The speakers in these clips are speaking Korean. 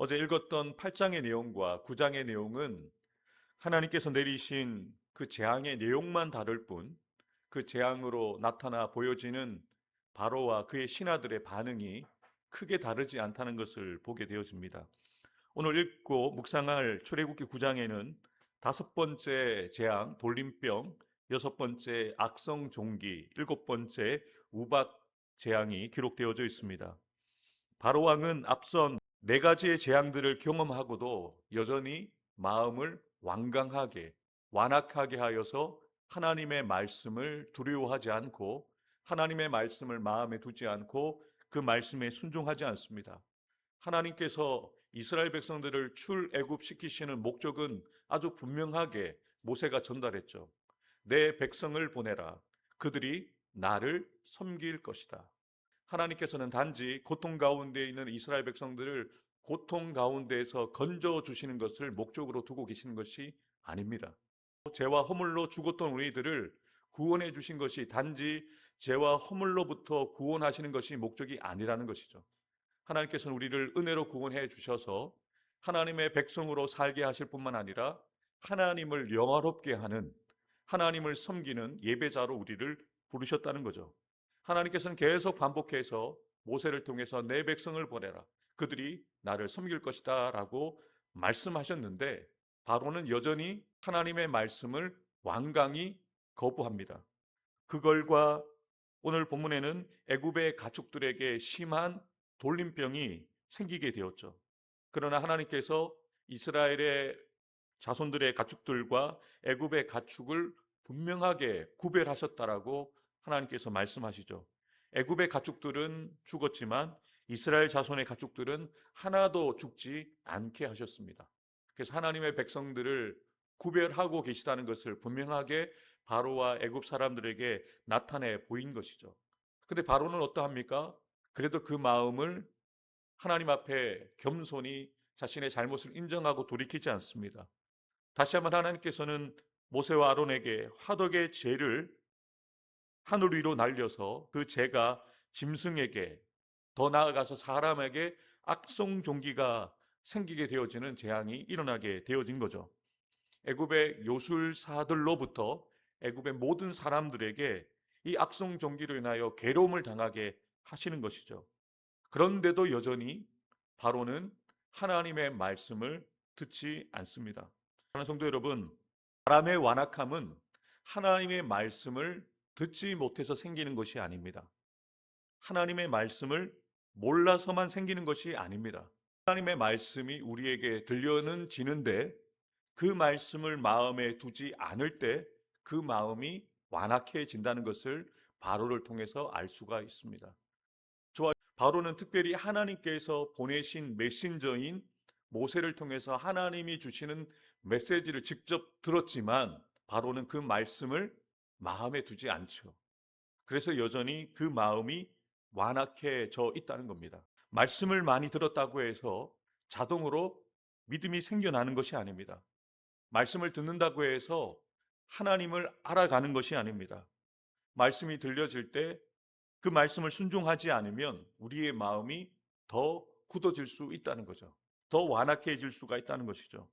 어제 읽었던 8장의 내용과 9장의 내용은 하나님께서 내리신 그 재앙의 내용만 다를 뿐, 그 재앙으로 나타나 보여지는 바로와 그의 신하들의 반응이 크게 다르지 않다는 것을 보게 되어집니다. 오늘 읽고 묵상할 출애굽기 9장에는 다섯 번째 재앙 돌림병, 여섯 번째 악성 종기, 일곱 번째 우박 재앙이 기록되어져 있습니다. 바로 왕은 앞선 네 가지의 재앙들을 경험하고도 여전히 마음을 완강하게 완악하게 하여서 하나님의 말씀을 두려워하지 않고 하나님의 말씀을 마음에 두지 않고 그 말씀에 순종하지 않습니다. 하나님께서 이스라엘 백성들을 출애굽시키시는 목적은 아주 분명하게 모세가 전달했죠. 내 백성을 보내라. 그들이 나를 섬길 것이다. 하나님께서는 단지 고통 가운데 있는 이스라엘 백성들을 고통 가운데에서 건져 주시는 것을 목적으로 두고 계시는 것이 아닙니다. 죄와 허물로 죽었던 우리들을 구원해 주신 것이 단지 죄와 허물로부터 구원하시는 것이 목적이 아니라는 것이죠. 하나님께서는 우리를 은혜로 구원해 주셔서 하나님의 백성으로 살게 하실 뿐만 아니라 하나님을 영화롭게 하는, 하나님을 섬기는 예배자로 우리를 부르셨다는 거죠. 하나님께서는 계속 반복해서 모세를 통해서 내 백성을 보내라. 그들이 나를 섬길 것이다 라고 말씀하셨는데 바로는 여전히 하나님의 말씀을 완강히 거부합니다. 그걸과 오늘 본문에는 애굽의 가축들에게 심한 돌림병이 생기게 되었죠. 그러나 하나님께서 이스라엘의 자손들의 가축들과 애굽의 가축을 분명하게 구별하셨다라고 하나님께서 말씀하시죠. 애굽의 가축들은 죽었지만 이스라엘 자손의 가축들은 하나도 죽지 않게 하셨습니다. 그래서 하나님의 백성들을 구별하고 계시다는 것을 분명하게 바로와 애굽 사람들에게 나타내 보인 것이죠. 근데 바로는 어떠합니까? 그래도 그 마음을 하나님 앞에 겸손히 자신의 잘못을 인정하고 돌이키지 않습니다. 다시 한번 하나님께서는 모세와 아론에게 화덕의 죄를 하늘 위로 날려서 그 죄가 짐승에게, 더 나아가서 사람에게 악성종기가 생기게 되어지는 재앙이 일어나게 되어진 거죠. 애굽의 요술사들로부터 애굽의 모든 사람들에게 이 악성종기로 인하여 괴로움을 당하게 하시는 것이죠. 그런데도 여전히 바로는 하나님의 말씀을 듣지 않습니다. 사랑하는 성도 여러분, 사람의 완악함은 하나님의 말씀을 듣지 못해서 생기는 것이 아닙니다. 하나님의 말씀을 몰라서만 생기는 것이 아닙니다. 하나님의 말씀이 우리에게 들려지는데 그 말씀을 마음에 두지 않을 때 그 마음이 완악해진다는 것을 바로를 통해서 알 수가 있습니다. 바로는 특별히 하나님께서 보내신 메신저인 모세를 통해서 하나님이 주시는 메시지를 직접 들었지만 바로는 그 말씀을 마음에 두지 않죠. 그래서 여전히 그 마음이 완악해져 있다는 겁니다. 말씀을 많이 들었다고 해서 자동으로 믿음이 생겨나는 것이 아닙니다. 말씀을 듣는다고 해서 하나님을 알아가는 것이 아닙니다. 말씀이 들려질 때 그 말씀을 순종하지 않으면 우리의 마음이 더 굳어질 수 있다는 거죠. 더 완악해질 수가 있다는 것이죠.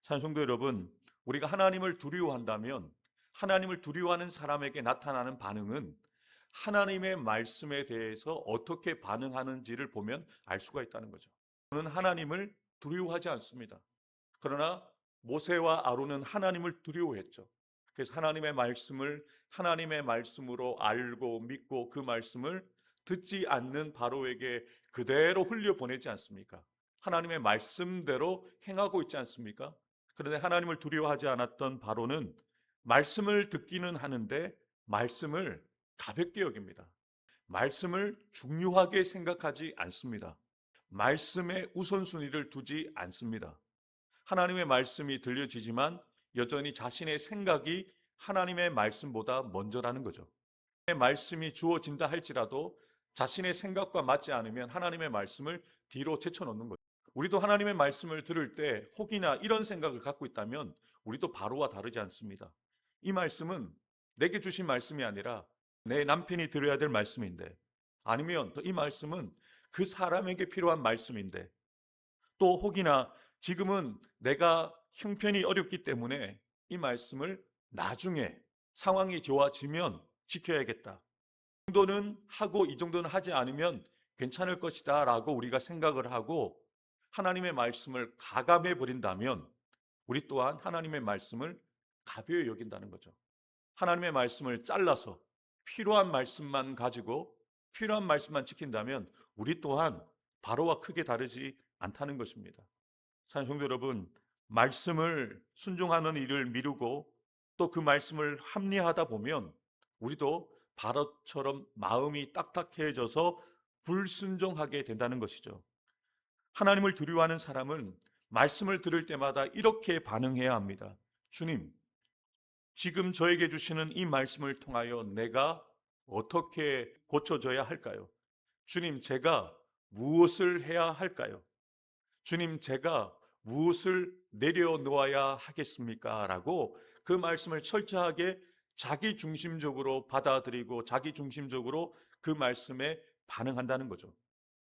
찬송도 여러분, 우리가 하나님을 두려워한다면 하나님을 두려워하는 사람에게 나타나는 반응은 하나님의 말씀에 대해서 어떻게 반응하는지를 보면 알 수가 있다는 거죠. 저는 하나님을 두려워하지 않습니다. 그러나 모세와 아론은 하나님을 두려워했죠. 그래서 하나님의 말씀을 하나님의 말씀으로 알고 믿고 그 말씀을 듣지 않는 바로에게 그대로 흘려보내지 않습니까? 하나님의 말씀대로 행하고 있지 않습니까? 그런데 하나님을 두려워하지 않았던 바로는 말씀을 듣기는 하는데 말씀을 가볍게 여깁니다. 말씀을 중요하게 생각하지 않습니다. 말씀의 우선순위를 두지 않습니다. 하나님의 말씀이 들려지지만 여전히 자신의 생각이 하나님의 말씀보다 먼저라는 거죠. 하나님의 말씀이 주어진다 할지라도 자신의 생각과 맞지 않으면 하나님의 말씀을 뒤로 제쳐놓는 거죠. 우리도 하나님의 말씀을 들을 때 혹이나 이런 생각을 갖고 있다면 우리도 바로와 다르지 않습니다. 이 말씀은 내게 주신 말씀이 아니라 내 남편이 들어야 될 말씀인데, 아니면 이 말씀은 그 사람에게 필요한 말씀인데, 또 혹이나 지금은 내가 형편이 어렵기 때문에 이 말씀을 나중에 상황이 좋아지면 지켜야겠다. 이 정도는 하고 이 정도는 하지 않으면 괜찮을 것이다 라고 우리가 생각을 하고 하나님의 말씀을 가감해 버린다면 우리 또한 하나님의 말씀을 가벼이 여긴다는 거죠. 하나님의 말씀을 잘라서 필요한 말씀만 가지고 필요한 말씀만 지킨다면 우리 또한 바로와 크게 다르지 않다는 것입니다. 사랑하는 성도 여러분, 말씀을 순종하는 일을 미루고 또 그 말씀을 합리화하다 보면 우리도 바로처럼 마음이 딱딱해져서 불순종하게 된다는 것이죠. 하나님을 두려워하는 사람은 말씀을 들을 때마다 이렇게 반응해야 합니다. 주님, 지금 저에게 주시는 이 말씀을 통하여 내가 어떻게 고쳐져야 할까요? 주님, 제가 무엇을 해야 할까요? 주님, 제가 무엇을 내려놓아야 하겠습니까? 라고 그 말씀을 철저하게 자기 중심적으로 받아들이고 자기 중심적으로 그 말씀에 반응한다는 거죠.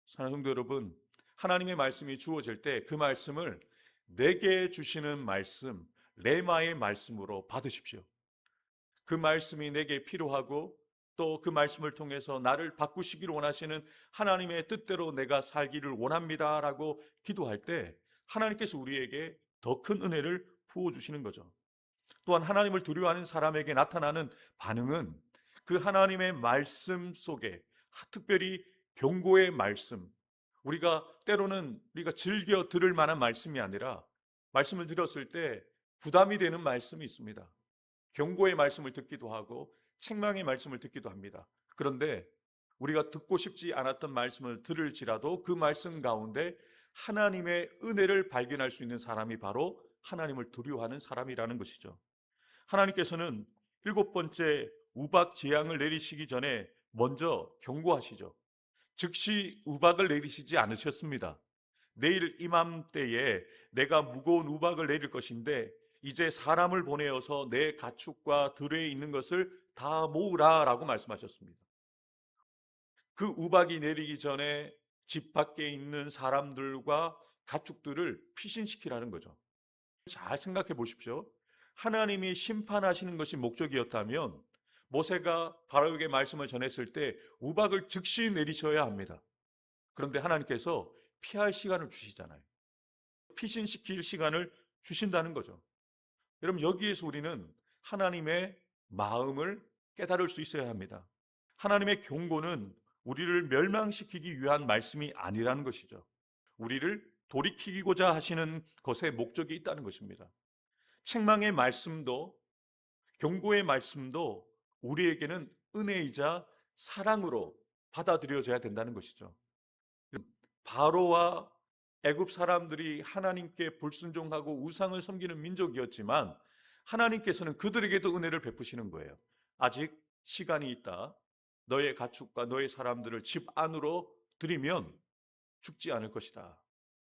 사랑하는 성도 여러분, 하나님의 말씀이 주어질 때 그 말씀을 내게 주시는 말씀, 레마의 말씀으로 받으십시오. 그 말씀이 내게 필요하고 또 그 말씀을 통해서 나를 바꾸시기를 원하시는 하나님의 뜻대로 내가 살기를 원합니다라고 기도할 때 하나님께서 우리에게 더 큰 은혜를 부어주시는 거죠. 또한 하나님을 두려워하는 사람에게 나타나는 반응은 그 하나님의 말씀 속에 특별히 경고의 말씀, 우리가 때로는 우리가 즐겨 들을 만한 말씀이 아니라 말씀을 들었을 때 부담이 되는 말씀이 있습니다. 경고의 말씀을 듣기도 하고 책망의 말씀을 듣기도 합니다. 그런데 우리가 듣고 싶지 않았던 말씀을 들을지라도 그 말씀 가운데 하나님의 은혜를 발견할 수 있는 사람이 바로 하나님을 두려워하는 사람이라는 것이죠. 하나님께서는 7번째 우박 재앙을 내리시기 전에 먼저 경고하시죠. 즉시 우박을 내리시지 않으셨습니다. 내일 이맘때에 내가 무거운 우박을 내릴 것인데 이제 사람을 보내어서 내 가축과 들에 있는 것을 다 모으라 라고 말씀하셨습니다. 그 우박이 내리기 전에 집 밖에 있는 사람들과 가축들을 피신시키라는 거죠. 잘 생각해 보십시오. 하나님이 심판하시는 것이 목적이었다면 모세가 바로에게 말씀을 전했을 때 우박을 즉시 내리셔야 합니다. 그런데 하나님께서 피할 시간을 주시잖아요. 피신시킬 시간을 주신다는 거죠. 여러분, 여기에서 우리는 하나님의 마음을 깨달을 수 있어야 합니다. 하나님의 경고는 우리를 멸망시키기 위한 말씀이 아니라는 것이죠. 우리를 돌이키고자 하시는 것에 목적이 있다는 것입니다. 책망의 말씀도 경고의 말씀도 우리에게는 은혜이자 사랑으로 받아들여져야 된다는 것이죠. 바로와 애굽 사람들이 하나님께 불순종하고 우상을 섬기는 민족이었지만 하나님께서는 그들에게도 은혜를 베푸시는 거예요. 아직 시간이 있다. 너의 가축과 너의 사람들을 집 안으로 들이면 죽지 않을 것이다.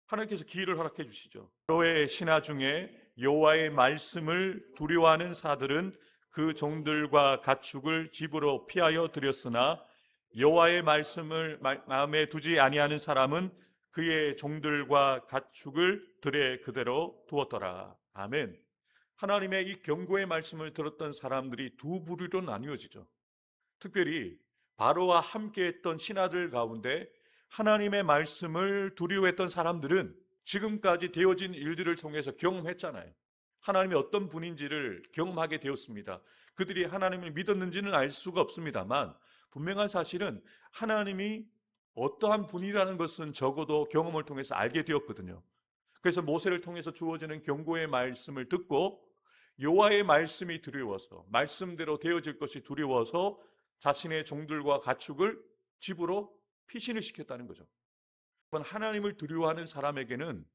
하나님께서 기회를 허락해 주시죠. 바로의 신하 중에 여호와의 말씀을 두려워하는 사들은 그 종들과 가축을 집으로 피하여 들였으나 여호와의 말씀을 마음에 두지 아니하는 사람은 그의 종들과 가축을 들에 그대로 두었더라. 아멘. 하나님의 이 경고의 말씀을 들었던 사람들이 두 부류로 나뉘어지죠. 특별히 바로와 함께했던 신하들 가운데 하나님의 말씀을 두려워했던 사람들은 지금까지 되어진 일들을 통해서 경험했잖아요. 하나님이 어떤 분인지를 경험하게 되었습니다. 그들이 하나님을 믿었는지는 알 수가 없습니다만 분명한 사실은 하나님이 어떠한 분이라는 것은 적어도 경험을 통해서 알게 되었거든요. 그래서 모세를 통해서 주어지는 경고의 말씀을 듣고 여호와의 말씀이 두려워서 말씀대로 되어질 것이 두려워서 자신의 종들과 가축을 집으로 피신을 시켰다는 거죠. 하나님을 두려워하는 사람에게는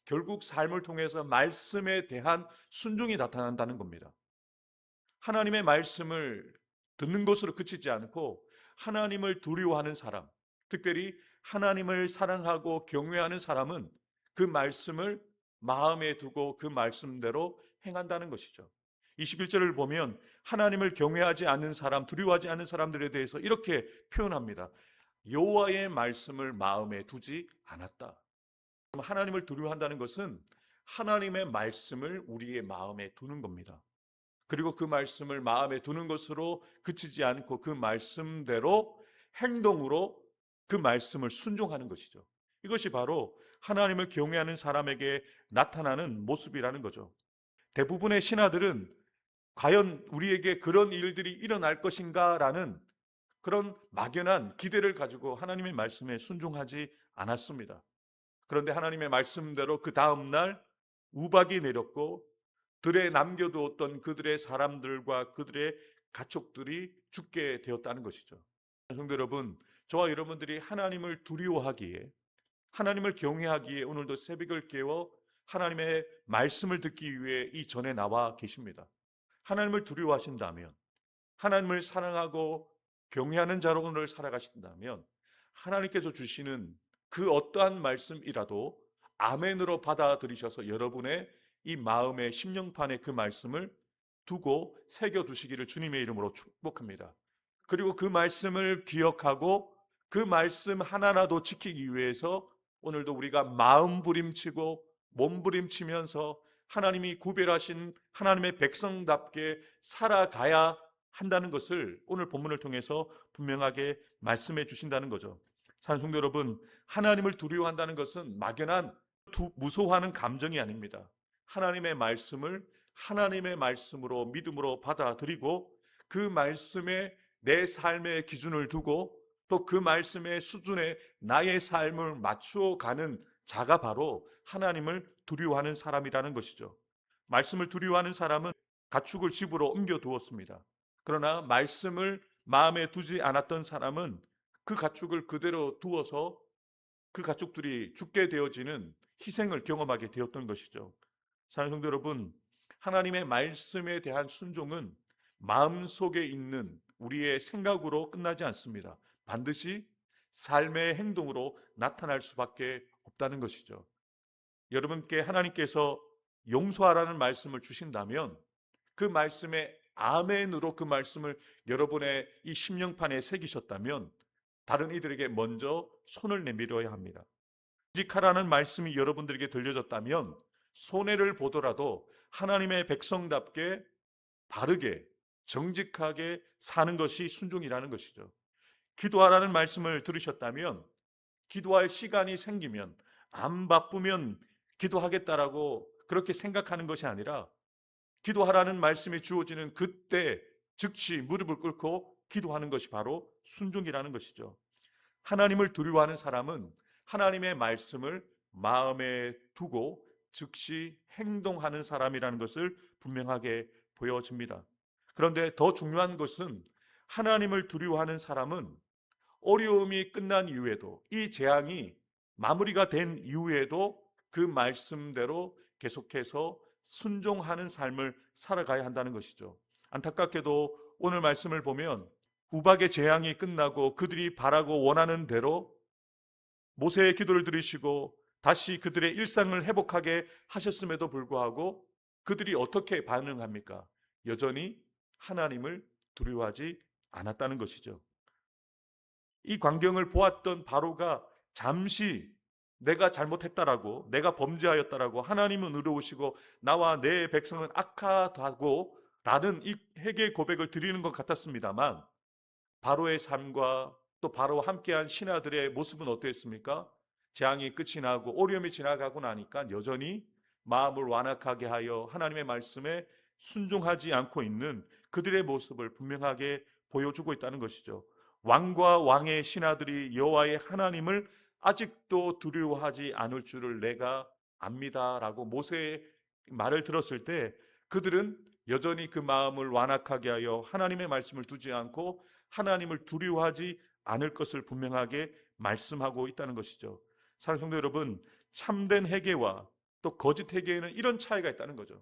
결국 삶을 통해서 말씀에 대한 순종이 나타난다는 겁니다. 하나님의 말씀을 듣는 것으로 그치지 않고 하나님을 두려워하는 사람, 특별히 하나님을 사랑하고 경외하는 사람은 그 말씀을 마음에 두고 그 말씀대로 행한다는 것이죠. 21절을 보면 하나님을 경외하지 않는 사람, 두려워하지 않는 사람들에 대해서 이렇게 표현합니다. 여호와의 말씀을 마음에 두지 않았다. 하나님을 두려워한다는 것은 하나님의 말씀을 우리의 마음에 두는 겁니다. 그리고 그 말씀을 마음에 두는 것으로 그치지 않고 그 말씀대로 행동으로 그 말씀을 순종하는 것이죠. 이것이 바로 하나님을 경외하는 사람에게 나타나는 모습이라는 거죠. 대부분의 신하들은 과연 우리에게 그런 일들이 일어날 것인가라는 그런 막연한 기대를 가지고 하나님의 말씀에 순종하지 않았습니다. 그런데 하나님의 말씀대로 그 다음날 우박이 내렸고 들에 남겨두었던 그들의 사람들과 그들의 가족들이 죽게 되었다는 것이죠. 성도 여러분, 저와 여러분들이 하나님을 두려워하기에, 하나님을 경외하기에 오늘도 새벽을 깨워 하나님의 말씀을 듣기 위해 이 전에 나와 계십니다. 하나님을 두려워하신다면, 하나님을 사랑하고 경외하는 자로 오늘 살아가신다면 하나님께서 주시는 그 어떠한 말씀이라도 아멘으로 받아들이셔서 여러분의 이 마음의 심령판에 그 말씀을 두고 새겨두시기를 주님의 이름으로 축복합니다. 그리고 그 말씀을 기억하고 그 말씀 하나라도 지키기 위해서 오늘도 우리가 마음부림치고 몸부림치면서 하나님이 구별하신 하나님의 백성답게 살아가야 한다는 것을 오늘 본문을 통해서 분명하게 말씀해 주신다는 거죠. 사랑하는 성도 여러분, 하나님을 두려워한다는 것은 막연한 무서워하는 감정이 아닙니다. 하나님의 말씀을 하나님의 말씀으로 믿음으로 받아들이고 그 말씀에 내 삶의 기준을 두고 또 그 말씀의 수준에 나의 삶을 맞추어 가는 자가 바로 하나님을 두려워하는 사람이라는 것이죠. 말씀을 두려워하는 사람은 가축을 집으로 옮겨 두었습니다. 그러나 말씀을 마음에 두지 않았던 사람은 그 가축을 그대로 두어서 그 가축들이 죽게 되어지는 희생을 경험하게 되었던 것이죠. 사랑하는 성도 여러분, 하나님의 말씀에 대한 순종은 마음속에 있는 우리의 생각으로 끝나지 않습니다. 반드시 삶의 행동으로 나타날 수밖에 없다는 것이죠. 여러분께 하나님께서 용서하라는 말씀을 주신다면 그 말씀에 아멘으로 그 말씀을 여러분의 이 심령판에 새기셨다면 다른 이들에게 먼저 손을 내밀어야 합니다. 정직하라는 말씀이 여러분들에게 들려졌다면 손해를 보더라도 하나님의 백성답게 바르게 정직하게 사는 것이 순종이라는 것이죠. 기도하라는 말씀을 들으셨다면 기도할 시간이 생기면 안 바쁘면 기도하겠다라고 그렇게 생각하는 것이 아니라 기도하라는 말씀이 주어지는 그때 즉시 무릎을 꿇고 기도하는 것이 바로 순종이라는 것이죠. 하나님을 두려워하는 사람은 하나님의 말씀을 마음에 두고 즉시 행동하는 사람이라는 것을 분명하게 보여집니다. 그런데 더 중요한 것은 하나님을 두려워하는 사람은 어려움이 끝난 이후에도 이 재앙이 마무리가 된 이후에도 그 말씀대로 계속해서 순종하는 삶을 살아가야 한다는 것이죠. 안타깝게도 오늘 말씀을 보면 우박의 재앙이 끝나고 그들이 바라고 원하는 대로 모세의 기도를 들으시고 다시 그들의 일상을 회복하게 하셨음에도 불구하고 그들이 어떻게 반응합니까? 여전히 하나님을 두려워하지 않았다는 것이죠. 이 광경을 보았던 바로가 잠시 내가 잘못했다라고 내가 범죄하였다라고 하나님은 의로우시고 나와 내 백성은 악하다고 라는 이 회개 고백을 드리는 것 같았습니다만 바로의 삶과 또 바로와 함께한 신하들의 모습은 어땠습니까? 재앙이 끝이 나고 어려움이 지나가고 나니까 여전히 마음을 완악하게 하여 하나님의 말씀에 순종하지 않고 있는 그들의 모습을 분명하게 보여주고 있다는 것이죠. 왕과 왕의 신하들이 여호와의 하나님을 아직도 두려워하지 않을 줄을 내가 압니다라고 모세의 말을 들었을 때 그들은 여전히 그 마음을 완악하게 하여 하나님의 말씀을 두지 않고 하나님을 두려워하지 않을 것을 분명하게 말씀하고 있다는 것이죠. 사랑하는 성도 여러분, 참된 회개와 또 거짓 회개에는 이런 차이가 있다는 거죠.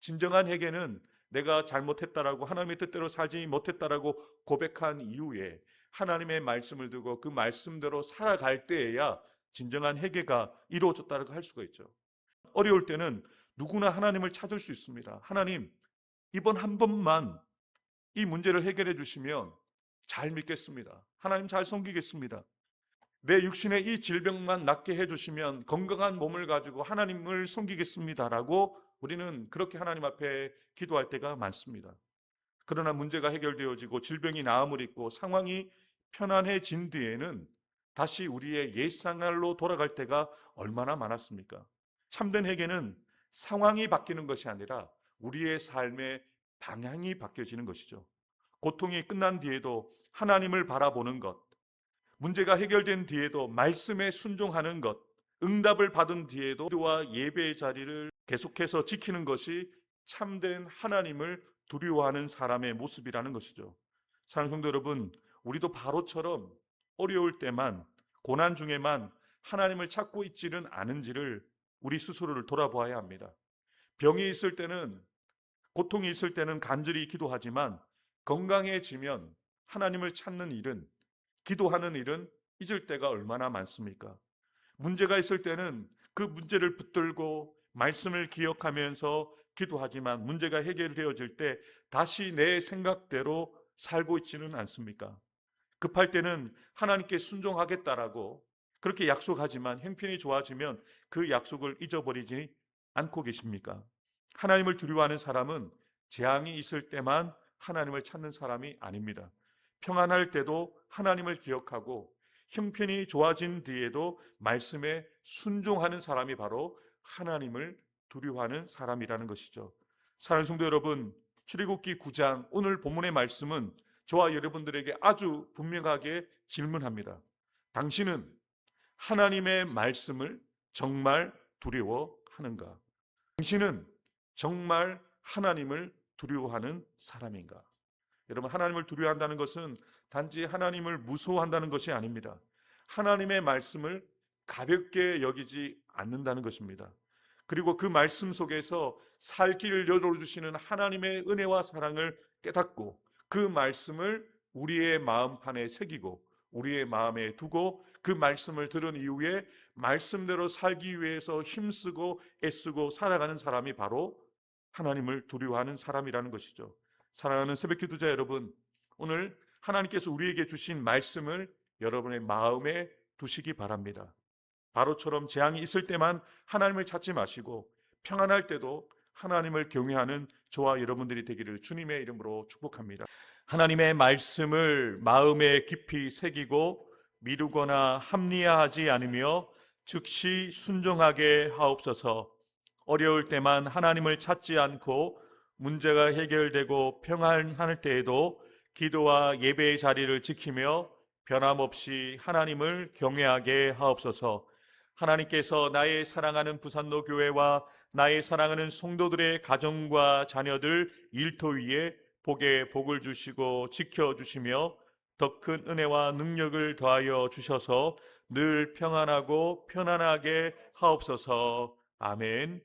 진정한 회개는 내가 잘못했다라고 하나님의 뜻대로 살지 못했다라고 고백한 이후에 하나님의 말씀을 두고 그 말씀대로 살아갈 때에야 진정한 회개가 이루어졌다고 할 수가 있죠. 어려울 때는 누구나 하나님을 찾을 수 있습니다. 하나님, 이번 한 번만 이 문제를 해결해 주시면 잘 믿겠습니다. 하나님 잘 섬기겠습니다. 내 육신의 이 질병만 낫게 해주시면 건강한 몸을 가지고 하나님을 섬기겠습니다라고 우리는 그렇게 하나님 앞에 기도할 때가 많습니다. 그러나 문제가 해결되어지고 질병이 나음을 입고 상황이 편안해진 뒤에는 다시 우리의 옛생활로 돌아갈 때가 얼마나 많았습니까? 참된 회개는 상황이 바뀌는 것이 아니라 우리의 삶의 방향이 바뀌어지는 것이죠. 고통이 끝난 뒤에도 하나님을 바라보는 것, 문제가 해결된 뒤에도 말씀에 순종하는 것, 응답을 받은 뒤에도 기도와 예배의 자리를 계속해서 지키는 것이 참된 하나님을 두려워하는 사람의 모습이라는 것이죠. 사랑하는 성도 여러분, 우리도 바로처럼 어려울 때만, 고난 중에만 하나님을 찾고 있지는 않은지를 우리 스스로를 돌아보아야 합니다. 병이 있을 때는, 고통이 있을 때는 간절히 기도하지만 건강해지면 하나님을 찾는 일은, 기도하는 일은 잊을 때가 얼마나 많습니까? 문제가 있을 때는 그 문제를 붙들고 말씀을 기억하면서 기도하지만 문제가 해결되어질 때 다시 내 생각대로 살고 있지는 않습니까? 급할 때는 하나님께 순종하겠다라고 그렇게 약속하지만 형편이 좋아지면 그 약속을 잊어버리지 않고 계십니까? 하나님을 두려워하는 사람은 재앙이 있을 때만 하나님을 찾는 사람이 아닙니다. 평안할 때도 하나님을 기억하고 형편이 좋아진 뒤에도 말씀에 순종하는 사람이 바로 하나님을 두려워하는 사람이라는 것이죠. 사랑하는 성도 여러분, 출애굽기 9장 오늘 본문의 말씀은 저와 여러분들에게 아주 분명하게 질문합니다. 당신은 하나님의 말씀을 정말 두려워하는가? 당신은 정말 하나님을 두려워하는 사람인가? 여러분, 하나님을 두려워한다는 것은 단지 하나님을 무서워한다는 것이 아닙니다. 하나님의 말씀을 가볍게 여기지 않는다는 것입니다. 그리고 그 말씀 속에서 살 길을 열어주시는 하나님의 은혜와 사랑을 깨닫고 그 말씀을 우리의 마음판에 새기고 우리의 마음에 두고 그 말씀을 들은 이후에 말씀대로 살기 위해서 힘쓰고 애쓰고 살아가는 사람이 바로 하나님을 두려워하는 사람이라는 것이죠. 사랑하는 새벽기도자 여러분, 오늘 하나님께서 우리에게 주신 말씀을 여러분의 마음에 두시기 바랍니다. 바로처럼 재앙이 있을 때만 하나님을 찾지 마시고 평안할 때도 하나님을 경외하는 저와 여러분들이 되기를 주님의 이름으로 축복합니다. 하나님의 말씀을 마음에 깊이 새기고 미루거나 합리화하지 않으며 즉시 순종하게 하옵소서. 어려울 때만 하나님을 찾지 않고 문제가 해결되고 평안할 때에도 기도와 예배의 자리를 지키며 변함없이 하나님을 경외하게 하옵소서. 하나님께서 나의 사랑하는 부산로 교회와 나의 사랑하는 성도들의 가정과 자녀들 일터 위에 복에 복을 주시고 지켜주시며 더 큰 은혜와 능력을 더하여 주셔서 늘 평안하고 편안하게 하옵소서. 아멘.